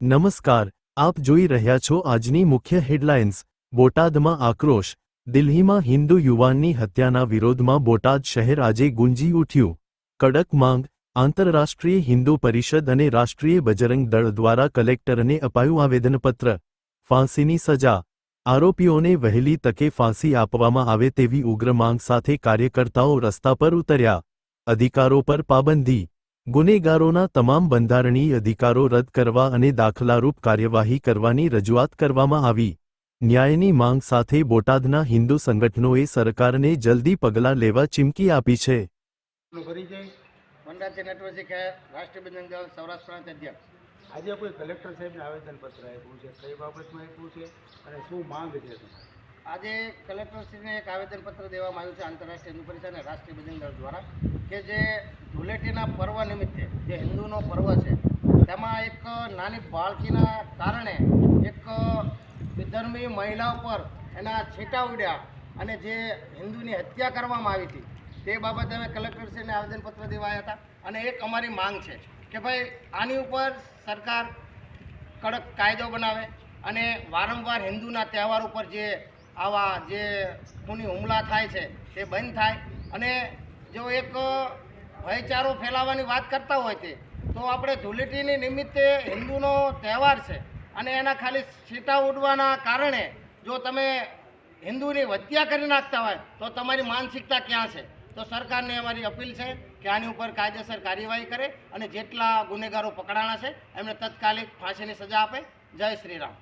નમસ્કાર, આપ જોઈ રહ્યા છો આજની મુખ્ય હેડલાઇન્સ। બોટાદમાં આક્રોશ, દિલ્હીમાં હિન્દુ યુવાનની હત્યાના વિરોધમાં બોટાદ શહેર આજે ગુંજી ઉઠ્યું। કડક માંગ, આંતરરાષ્ટ્રીય હિન્દુ પરિષદ અને રાષ્ટ્રીય બજરંગ દળ દ્વારા કલેક્ટરને અપાયું આવેદનપત્ર। ફાંસીની સજા, આરોપીઓને વહેલી તકે ફાંસી આપવામાં આવે તેવી ઉગ્ર માંગ સાથે કાર્યકર્તાઓ રસ્તા પર ઉતર્યા। અધિકારો પર પાબંદી, ગુનેગારોના તમામ બંધારણીય અધિકારો રદ કરવા અને દાખલારૂપ કાર્યવાહી કરવાની રજૂઆત કરવામાં આવી। ન્યાયની માંગ સાથે બોટાદના હિન્દુ સંગઠનોએ સરકારને જલ્દી પગલાં લેવા ચીમકી આપી છે। આજે કોઈ કલેક્ટર સાહેબને આવેદનપત્ર આપ્યું છે, કઈ બાબતમાં આપ્યું છે અને શું માંગ છે? આજે કલેક્ટરશ્રીને એક આવેદનપત્ર દેવામાં આવ્યું છે આંતરરાષ્ટ્રીય હિન્દુ પરિષદ અને રાષ્ટ્રીય બજરંગ દળ દ્વારા કે જે ધૂળેટીના પર્વ નિમિત્તે જે હિન્દુનો પર્વ છે તેમાં એક નાની બાળકીના કારણે એક વિધર્મી મહિલાઓ પર એના છીટા ઉડ્યા અને જે હિન્દુની હત્યા કરવામાં આવી હતી તે બાબતે અમે કલેક્ટરશ્રીને આવેદનપત્ર દેવા આવ્યા હતા। અને એક અમારી માંગ છે કે ભાઈ આની ઉપર સરકાર કડક કાયદો બનાવે અને વારંવાર હિન્દુના તહેવાર ઉપર જે આવા જે ખૂની હુમલા થાય છે તે બંધ થાય। અને જો એક ભાઈચારો ફેલાવવાની વાત કરતા હોય તો આપણે ધૂળેટીની નિમિત્તે હિન્દુનો તહેવાર છે અને એના ખાલી છીટા ઉડવાના કારણે જો તમે હિન્દુની હત્યા કરી નાખતા હોય તો તમારી માનસિકતા ક્યાં છે? તો સરકારને અમારી અપીલ છે કે આની ઉપર કાયદેસર કાર્યવાહી કરે અને જેટલા ગુનેગારો પકડાણા છે એમને તત્કાલિક ફાંસીની સજા આપે। જય શ્રી રામ।